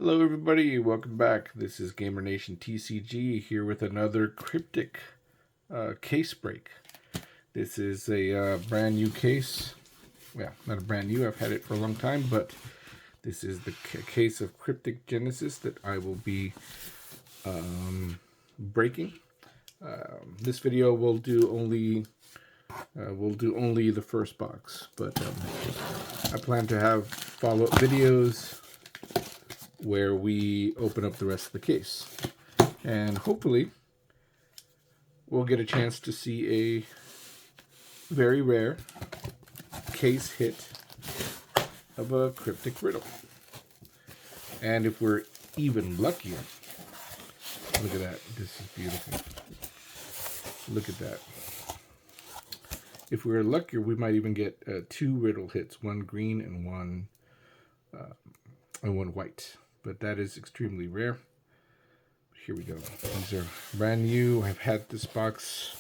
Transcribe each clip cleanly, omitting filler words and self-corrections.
Hello everybody, welcome back. This is Gamer Nation TCG here with another Kryptik case break. This is a brand new case. Well, not a brand new, I've had it for a long time, but this is the case of Kryptik Genesis that I will be breaking. This video will do only the first box, but I plan to have follow-up videos where we open up the rest of the case. And hopefully we'll get a chance to see a very rare case hit of a cryptic riddle. And if we're even luckier, look at that, this is beautiful. Look at that. If we're luckier, we might even get two riddle hits, one green and one white. But that is extremely rare. Here we go. These are brand new. I've had this box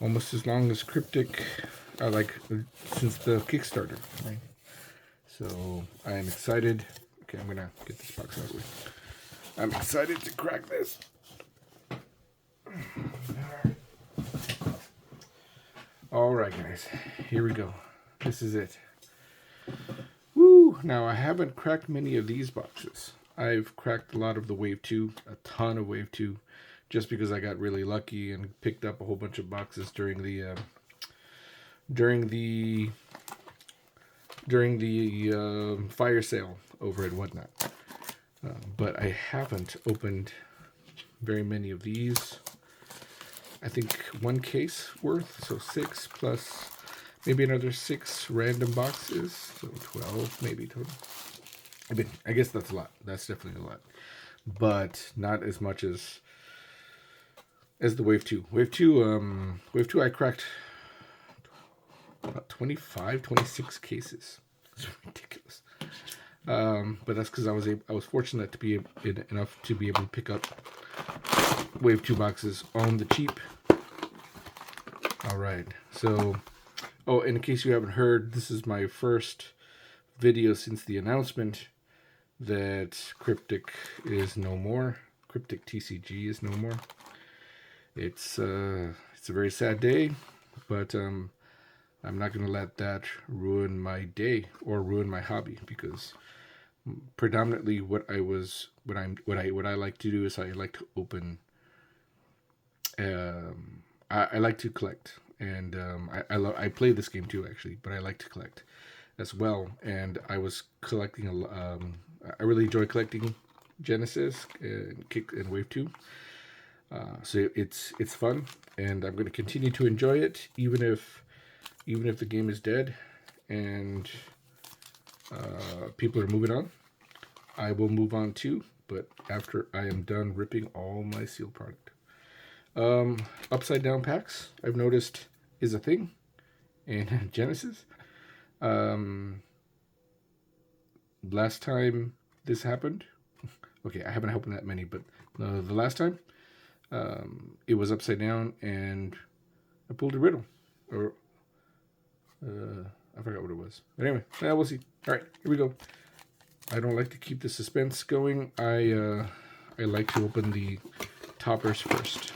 almost as long as Kryptik, since the Kickstarter. Right? So I am excited. Okay, I'm gonna get this box out of the way. I'm excited to crack this. All right, guys. Here we go. This is it. Woo! Now, I haven't cracked many of these boxes. I've cracked a lot of the Wave 2, a ton of Wave 2, just because I got really lucky and picked up a whole bunch of boxes during the fire sale over at Whatnot. But I haven't opened very many of these. I think one case worth, so 6 plus maybe another 6 random boxes, so 12 maybe total. I guess that's a lot. That's definitely a lot, but not as much as the Wave 2. Wave 2 I cracked about 25, 26 cases. It's ridiculous. But that's because I was fortunate to be enough to be able to pick up Wave 2 boxes on the cheap. All right, so. Oh, in case you haven't heard, this is my first video since the announcement that Kryptik is no more. Kryptik TCG is no more. It's a very sad day, but I'm not going to let that ruin my day or ruin my hobby, because predominantly what I like to do is I like to open. I like to collect. And I play this game too, actually, but I like to collect as well. And I was collecting I really enjoy collecting Genesis and Wave 2. So it's fun, and I'm going to continue to enjoy it, even if the game is dead and people are moving on. I will move on too, but after I am done ripping all my sealed product. Upside down packs, I've noticed, is a thing in Genesis. Last time this happened, okay, I haven't opened that many, but the last time it was upside down and I pulled a riddle, or I forgot what it was. But anyway, we'll see. All right, here we go. I don't like to keep the suspense going. I like to open the toppers first.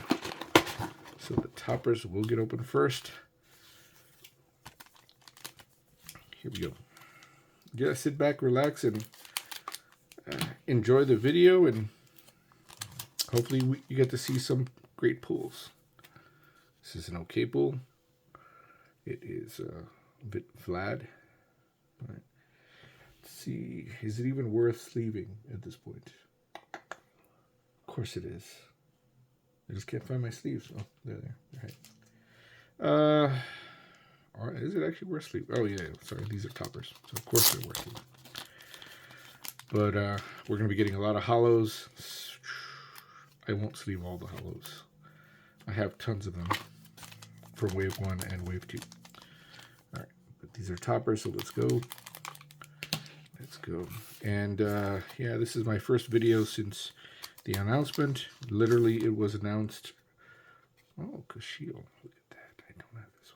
So the toppers will get open first. Here we go. Yeah, sit back, relax, and enjoy the video, and hopefully you get to see some great pulls. This is an okay pull. It is a bit flat. All right. Let's see, is it even worth sleeving at this point? Of course it is. I just can't find my sleeves. Oh, there. All right. Or is it actually worth sleeve? Oh yeah, sorry, these are toppers, so of course they're worth sleeve. But we're gonna be getting a lot of hollows. I won't sleeve all the hollows. I have tons of them from Wave 1 and Wave 2. All right, but these are toppers, so let's go. Let's go. And yeah, this is my first video since the announcement. Literally, it was announced. Oh, Kashio. Look at that. I don't have this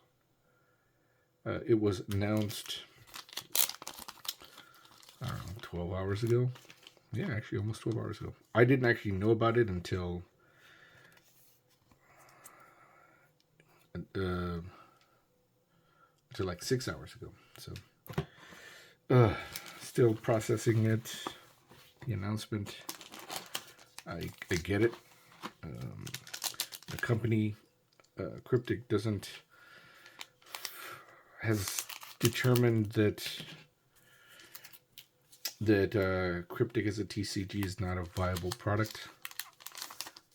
one. It was announced, I don't know, 12 hours ago. Yeah, actually almost 12 hours ago. I didn't actually know about it until like 6 hours ago. So still processing it. The announcement. I get it. The company Kryptik has determined that Kryptik as a TCG is not a viable product.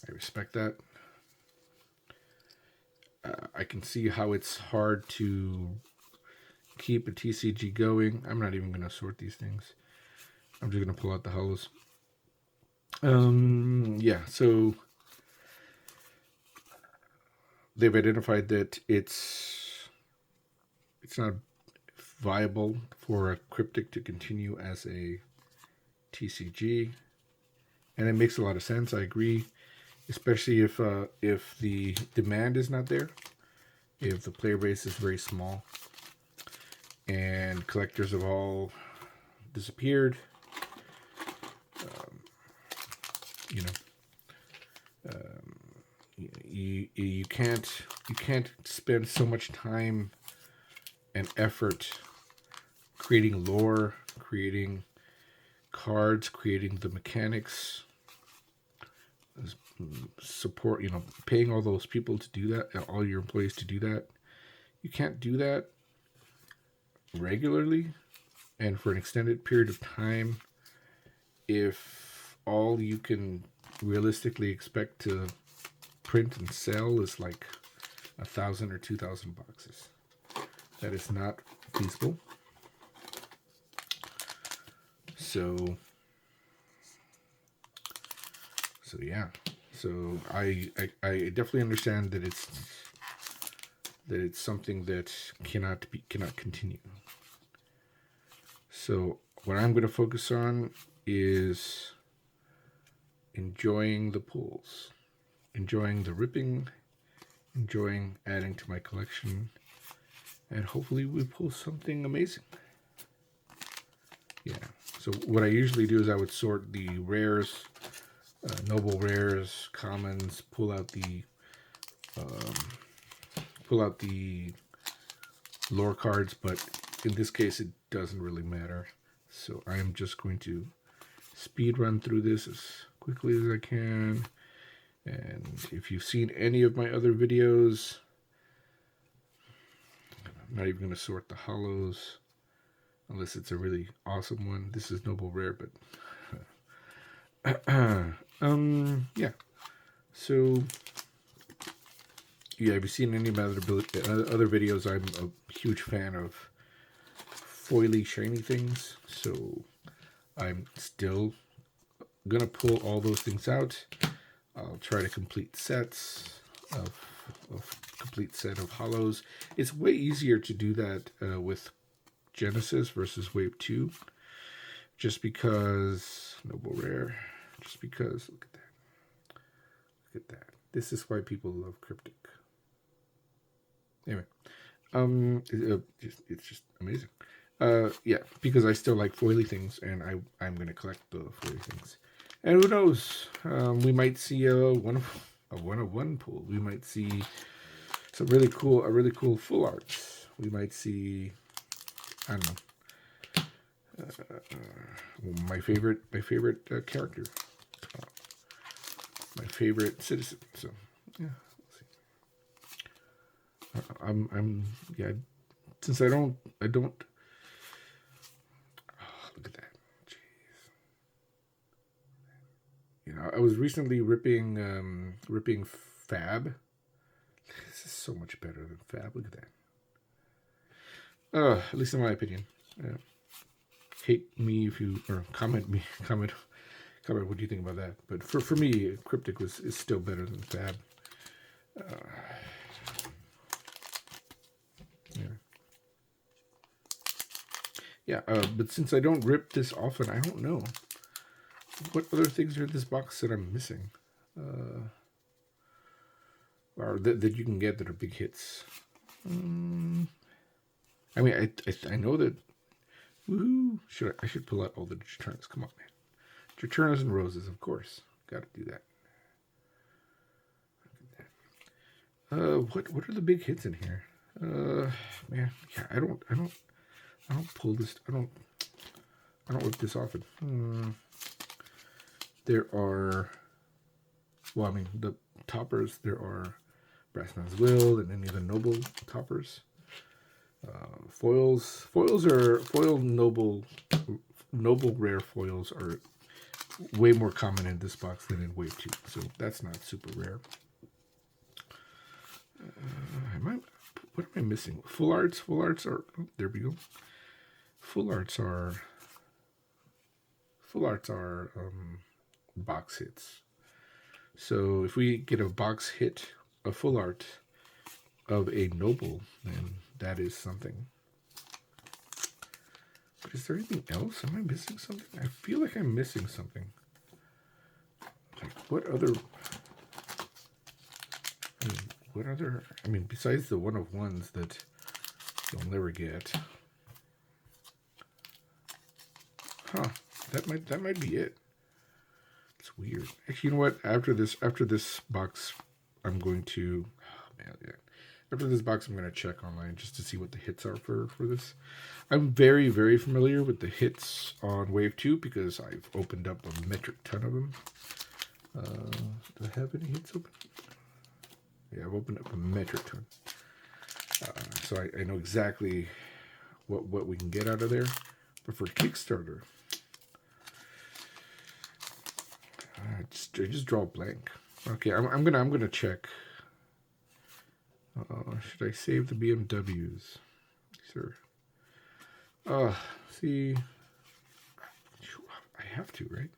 I respect that. I can see how it's hard to keep a TCG going. I'm not even going to sort these things. I'm just going to pull out the hollows. Yeah, so they've identified that it's not viable for a Kryptik to continue as a TCG, and it makes a lot of sense. I agree, especially if the demand is not there, if the player base is very small, and collectors have all disappeared. You know, you can't spend so much time and effort creating lore, creating cards, creating the mechanics, support, paying all those people to do that, all your employees to do that. You can't do that regularly and for an extended period of time if all you can realistically expect to print and sell is like 1,000 or 2,000 boxes. That is not feasible. So yeah. So I definitely understand that it's something that cannot continue. So what I'm going to focus on is enjoying the pulls, enjoying the ripping, enjoying adding to my collection, and hopefully we pull something amazing. Yeah. So what I usually do is I would sort the rares, noble rares, commons, pull out the lore cards, but in this case it doesn't really matter. So I am just going to speed run through this as quickly as I can. And if you've seen any of my other videos, I'm not even going to sort the hollows unless it's a really awesome one. This is noble rare, but yeah. So yeah, if you've seen any of my other videos, I'm a huge fan of foily shiny things. So I'm still gonna pull all those things out. I'll try to complete sets of complete set of hollows. It's way easier to do that with Genesis versus Wave 2, just because noble rare. Just because look at that. This is why people love Kryptik. Anyway, it's just amazing. Yeah, because I still like foily things, and I'm gonna collect the foily things. And who knows? We might see a one of one pull. We might see some really cool full arts. We might see, I don't know, my favorite character, my favorite citizen. So yeah, we'll see. I'm yeah. Since I don't. Oh, look at that. I was recently ripping Fab. This is so much better than Fab. Look at that. At least in my opinion. Hate me if you, or comment what do you think about that. But for me, Kryptik is still better than Fab. Yeah, but since I don't rip this often, I don't know what other things are in this box that I'm missing, or that you can get that are big hits. I mean, I know that. Woohoo! I should pull out all the returns. Come on, man. Juturnas and roses, of course. Got to do that. What are the big hits in here? Man, yeah, I don't pull this. I don't whip this often. There are, well, I mean, the toppers. There are Brassman's Will and any of the noble toppers. Foils are noble rare foils are way more common in this box than in Wave 2, so that's not super rare. What am I missing? Full arts are, oh, there we go. Full arts are box hits. So if we get a box hit, a full art of a noble, then that is something. But is there anything else? Am I missing something? I feel like I'm missing something. Like what other? I mean, besides the one of ones that you'll never get. Huh? That might be it. It's weird. Actually, you know what? After this box, I'm going to. Oh man, yeah. After this box, I'm going to check online just to see what the hits are for this. I'm very, very familiar with the hits on Wave 2 because I've opened up a metric ton of them. Do I have any hits open? Yeah, I've opened up a metric ton. So I know exactly what we can get out of there. But for Kickstarter, I just draw a blank. Okay, I'm gonna check. Should I save the BMWs? Sure. See, I have to, right?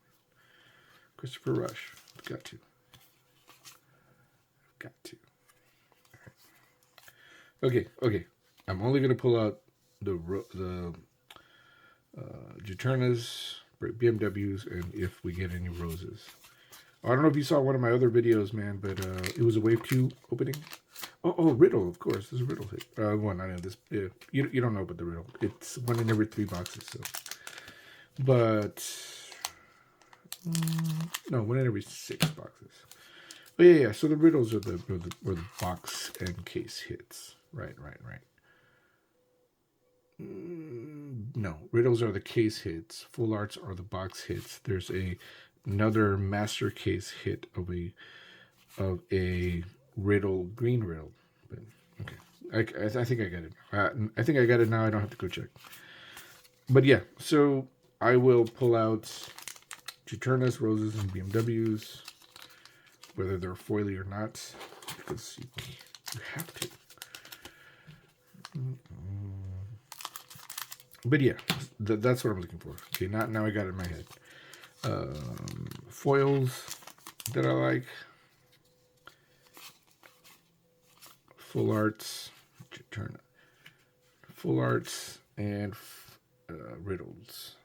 Christopher Rush, got to. Okay. I'm only gonna pull out the Juturnas, BMWs, and if we get any roses. I don't know if you saw one of my other videos, man, but it was a Wave 2 opening. Oh, Riddle, of course. There's a Riddle hit. One, I know this. You don't know about the Riddle. It's one in every 3 boxes. So, but no, one in every 6 boxes. But yeah. So the Riddles are the box and case hits. Right. No, Riddles are the case hits. Full arts are the box hits. There's another master case hit of a Riddle, green Riddle. But okay, I think I got it. I think I got it now. I don't have to go check. But yeah, so I will pull out Juturnas, roses, and BMWs, whether they're foily or not, because you have to. But yeah, that's what I'm looking for. Okay, now I got it in my head. Foils that I like. Full arts, full arts, and riddles.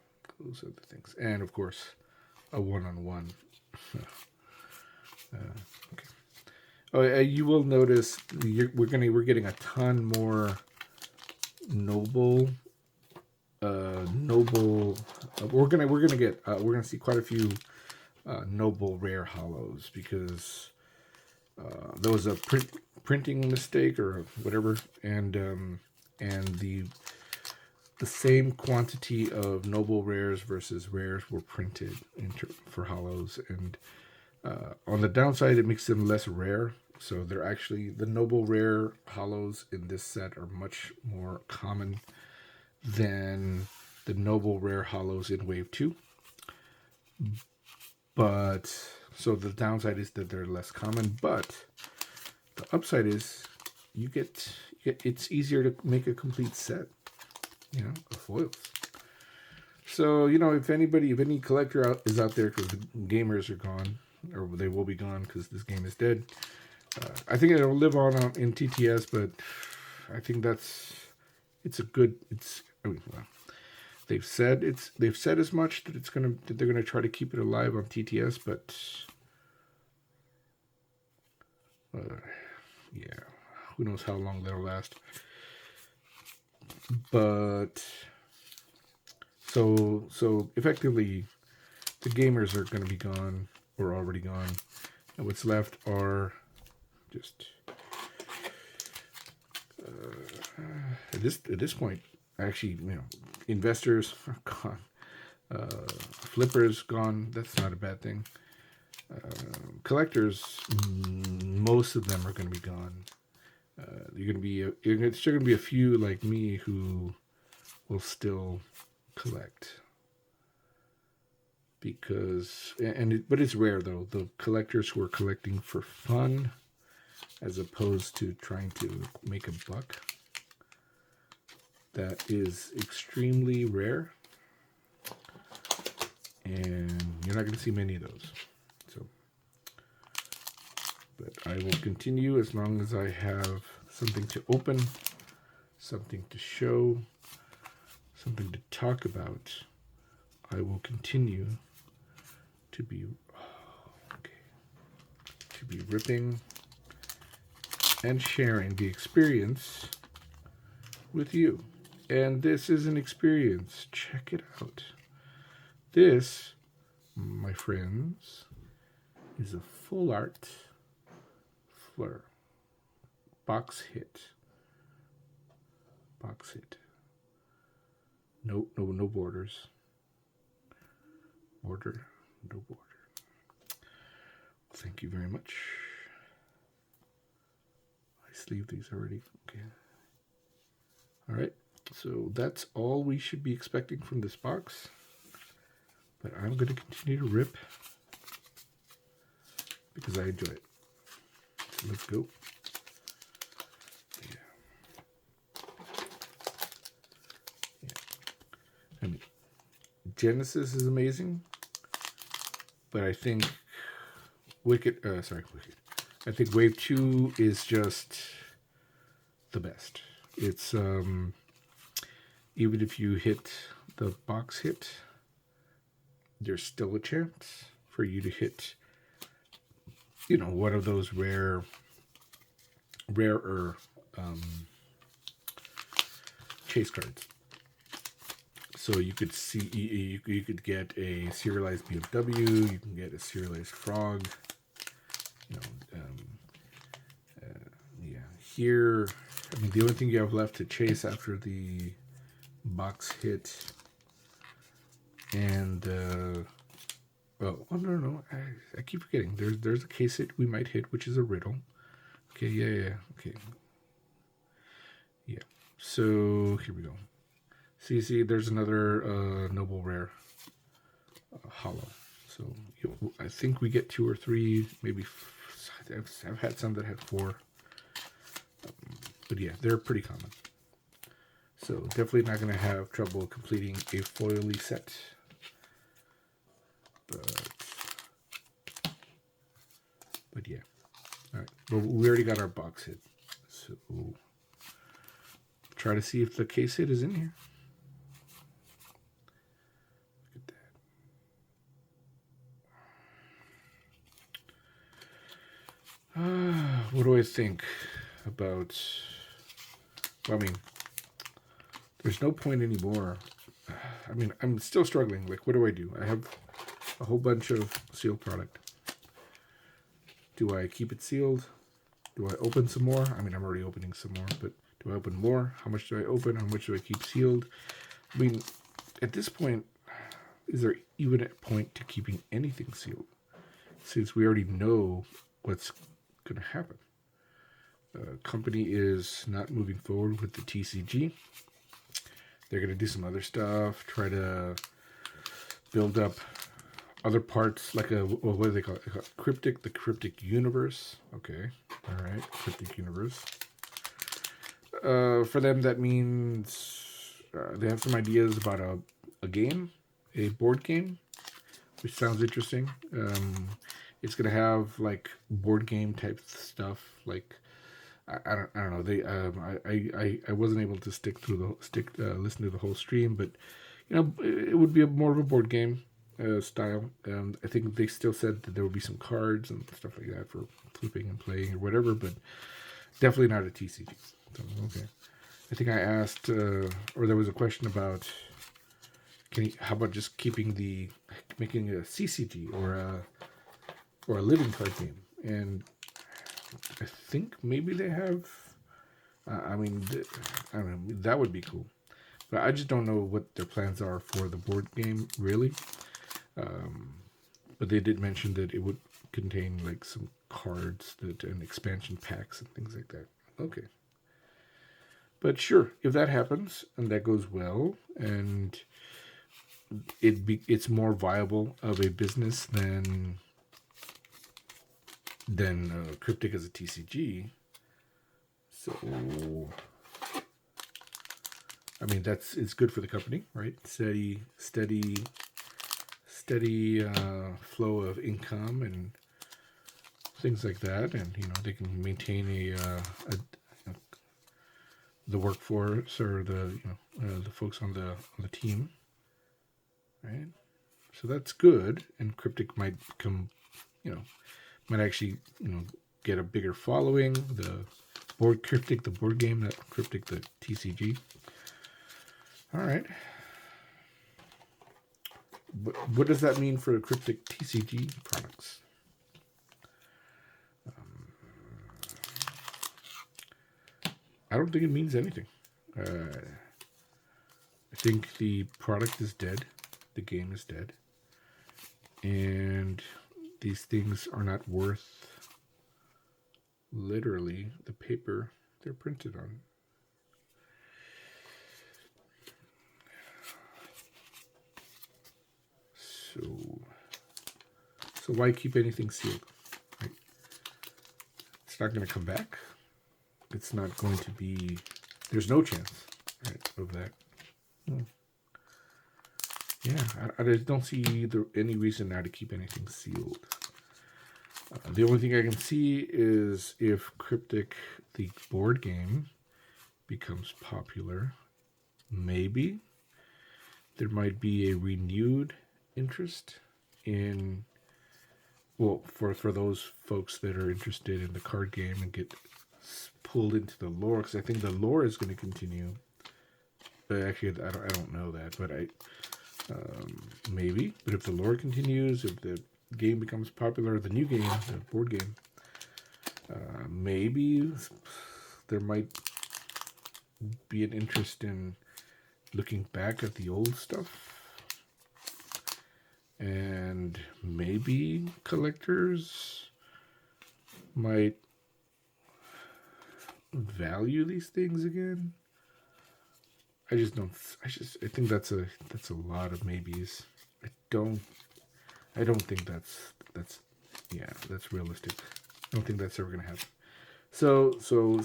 Those are the things, and of course, a one-on-one. Okay. Oh, you will notice we're getting a ton more noble. We're gonna see quite a few noble rare hollows because there was a printing mistake or whatever, and the same quantity of noble rares versus rares were printed for hollows, and on the downside it makes them less rare. So they're actually, the noble rare hollows in this set are much more common than the noble rare hollows in Wave 2. But so the downside is that they're less common, but the upside is it's easier to make a complete set, of foils. So, if any collector is out there, because the gamers are gone, or they will be gone because this game is dead. I think it'll live on in TTS, but I think they've said as much that they're gonna try to keep it alive on TTS, but yeah, who knows how long that'll last. But so effectively, the gamers are going to be gone or already gone. And what's left are just at this point, actually, investors are gone. Flippers gone. That's not a bad thing. Collectors, most of them are going to be gone. There's still going to be a few like me who will still collect. But it's rare though. The collectors who are collecting for fun, as opposed to trying to make a buck, that is extremely rare, and you're not going to see many of those. So, but I will continue as long as I have something to open, something to show, something to talk about. I will continue to be ripping and sharing the experience with you. And this is an experience. Check it out. This, my friends, is a full art Fleur box hit. No borders. No border. Thank you very much. I sleeved these already. Okay. All right. So that's all we should be expecting from this box. But I'm going to continue to rip because I enjoy it. So let's go. I mean, Genesis is amazing, but I think I think Wave 2 is just the best. It's even if you hit the box hit, there's still a chance for you to hit, one of those rarer chase cards. So you could see, you could get a serialized BMW, you can get a serialized frog. Here, I mean, the only thing you have left to chase after the box hit, and no, I keep forgetting. There's a case hit we might hit, which is a riddle. Okay, yeah, okay, yeah. So here we go. See, there's another noble rare hollow. So I think we get 2 or 3, maybe. I've had some that had 4, but yeah, they're pretty common. So definitely not going to have trouble completing a foily set. But yeah, all right. Well, we already got our box hit, so try to see if the case hit is in here. What do I think about? Well, I mean, there's no point anymore. I mean, I'm still struggling. Like, what do? I have a whole bunch of sealed product. Do I keep it sealed? Do I open some more? I mean, I'm already opening some more, but do I open more? How much do I open? How much do I keep sealed? I mean, at this point, is there even a point to keeping anything sealed? Since we already know what's going to happen. Company is not moving forward with the TCG. They're going to do some other stuff, try to build up other parts, like what do they call it? Kryptik, the Kryptik Universe. Okay, all right, Kryptik Universe. For them, that means they have some ideas about a game, a board game, which sounds interesting. It's gonna have like board game type stuff. Like I don't know. They I wasn't able to listen to the whole stream, but it would be more of a board game style. I think they still said that there would be some cards and stuff like that for flipping and playing or whatever, but definitely not a TCG. So, okay. I think I asked, or there was a question about how about just making a CCG or a living card game? And I think maybe they have. I mean, I don't know. That would be cool, but I just don't know what their plans are for the board game, really. But they did mention that it would contain like some cards and expansion packs and things like that. Okay. But sure, if that happens and that goes well, and it's more viable of a business than Kryptik as a TCG. So, I mean, it's good for the company, right? Steady flow of income and things like that, and they can maintain the workforce or the folks on the team, right? So that's good, and Kryptik might become, might actually get a bigger following. The Kryptik, the board game, not Kryptik, the TCG. All right. What does that mean for Kryptik TCG products? I don't think it means anything. I think the product is dead. The game is dead. And these things are not worth literally the paper they're printed on. So why keep anything sealed? Right? It's not going to come back. It's not going to be. There's no chance, right, of that. Yeah, I just don't see any reason now to keep anything sealed. The only thing I can see is if Kryptik, the board game, becomes popular, maybe there might be a renewed interest in, well, for those folks that are interested in the card game and get pulled into the lore, because I think the lore is going to continue. But actually, I don't know that, but maybe. But if the lore continues, if the game becomes popular, the new game, the board game, maybe there might be an interest in looking back at the old stuff. And maybe collectors might value these things again. I think that's a lot of maybes. I don't think that's realistic. I don't think that's ever gonna happen. So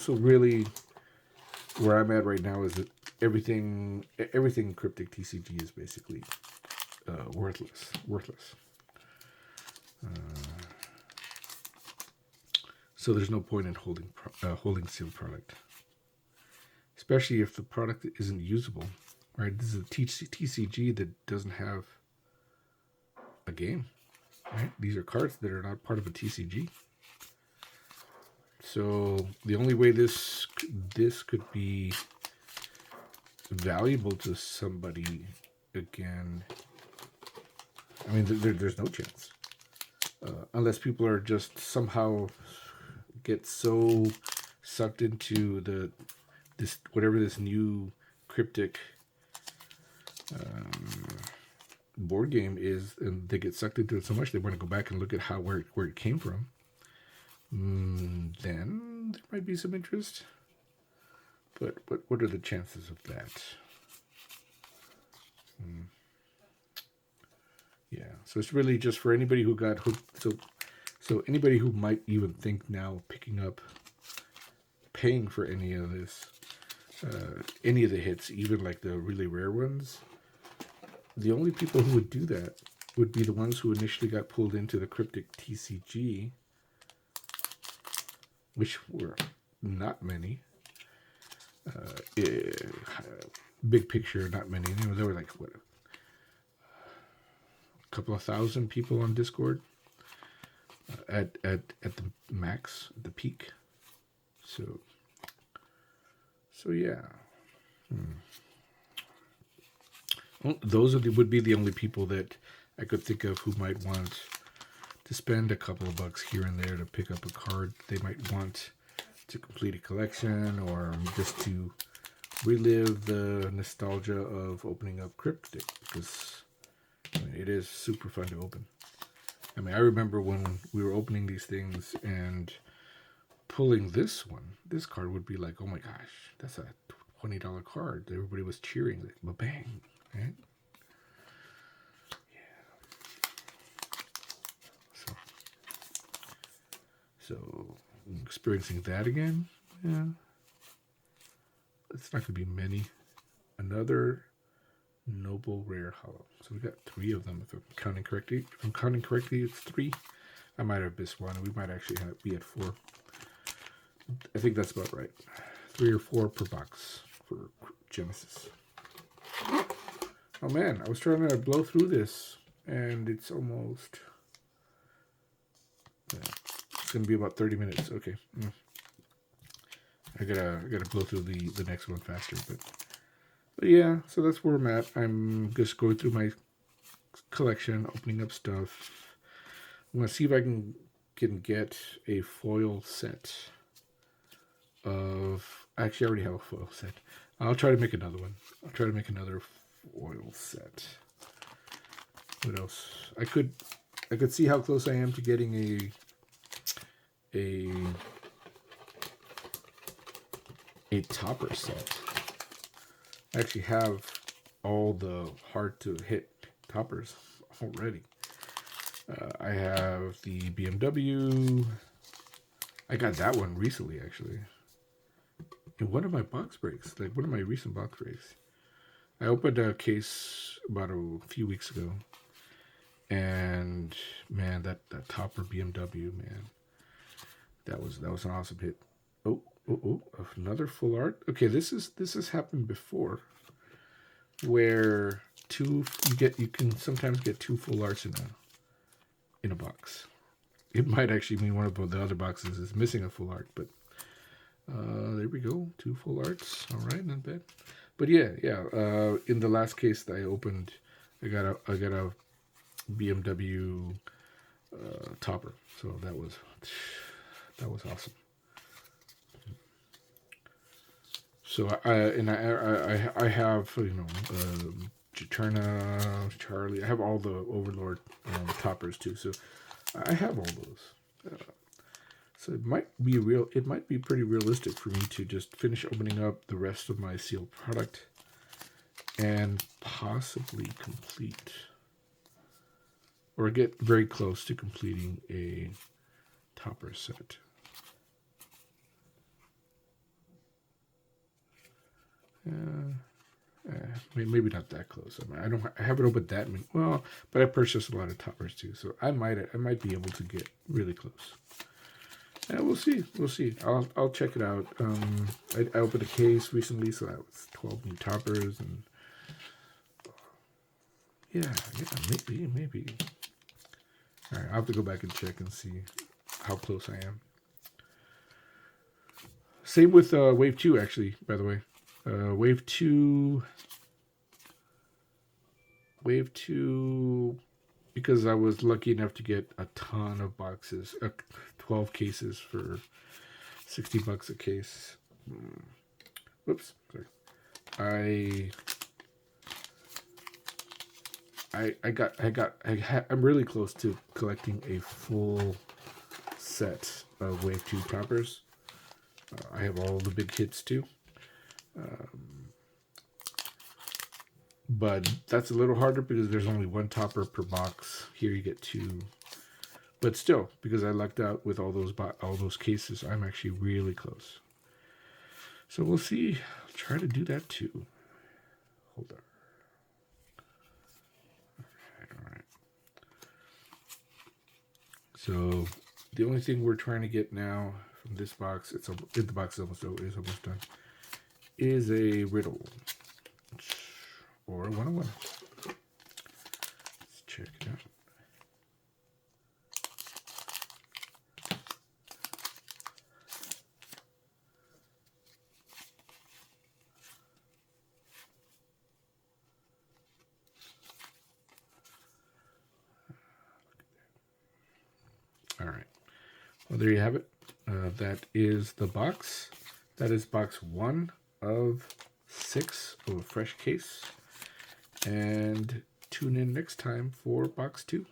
really, where I'm at right now is that everything Kryptik TCG is basically worthless. So there's no point in holding sealed product, especially if the product isn't usable. Right? This is a TCG that doesn't have a game. Right? These are cards that are not part of a TCG. So the only way this could be valuable to somebody again, I mean, there's no chance. Unless people are just somehow get so sucked into this new Kryptik board game is, and they get sucked into it so much they want to go back and look at where it came from. Then there might be some interest. But what are the chances of that? Yeah, so it's really just for anybody who got hooked. So anybody who might even think now paying for any of this, any of the hits, even like the really rare ones, the only people who would do that would be the ones who initially got pulled into the Kryptik TCG, which were not many. Big picture, not many. There were like what, a couple of thousand people on Discord at the max, at the peak. So yeah. Those would be the only people that I could think of who might want to spend a couple of bucks here and there to pick up a card they might want to complete a collection, or just to relive the nostalgia of opening up Kryptik, because I mean, it is super fun to open. I mean, I remember when we were opening these things and pulling this card would be like, oh my gosh, that's a $20 card. Everybody was cheering, like, ba-bang, right? So experiencing that again, yeah. It's not going to be many. Another Noble Rare Hollow. So we got 3 of them, if I'm counting correctly. If I'm counting correctly, it's 3. I might have missed one. We might actually be at 4. I think that's about right. 3 or 4 per box for Genesis. Oh man, I was trying to blow through this, and it's almost... Yeah, it's going to be about 30 minutes. Okay. I gotta blow through the next one faster, but yeah, so that's where I'm at. I'm just going through my collection, opening up stuff. I'm gonna see if I can get a foil set of. Actually, I already have a foil set. I'll try to make another one. I'll try to make another foil set. What else? I could see how close I am to getting a topper set. I actually have all the hard to hit toppers already. I have the BMW. I got that one recently, actually. In one of my box breaks, like one of my recent box breaks. I opened a case about a few weeks ago, and man, that topper BMW, man, that was an awesome hit. Oh, another full art. Okay, this has happened before, where you can sometimes get 2 full arts in a box. It might actually mean one of the other boxes is missing a full art, but there we go, 2 full arts. All right, not bad. But yeah. In the last case that I opened, I got a BMW topper, so that was awesome. So I have, Juturna, Charlie. I have all the Overlord toppers too. So I have all those. So it might be pretty realistic for me to just finish opening up the rest of my sealed product and possibly complete or get very close to completing a topper set. Maybe not that close. I mean, I haven't opened that many. Well, but I purchased a lot of toppers too, so I might be able to get really close. Yeah, we'll see. I'll check it out. I opened a case recently, so that was 12 new toppers, and yeah, maybe. All right, I'll have to go back and check and see how close I am. Same with Wave 2, actually, by the way. Wave 2, because I was lucky enough to get a ton of boxes, 12 cases for $60 a case. Whoops, sorry. I'm really close to collecting a full set of Wave 2 toppers. I have all the big hits too. But that's a little harder because there's only 1 topper per box. Here you get 2. But still, because I lucked out with all those cases, I'm actually really close. So we'll see. I'll try to do that too. Hold on. All right. So the only thing we're trying to get now from this box, the box is almost done, is a riddle. Or a 101. Let's check it out. Well, there you have it. That is the box. That is box 1 of 6 of a fresh case. And tune in next time for box 2.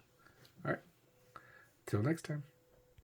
All right. Till next time.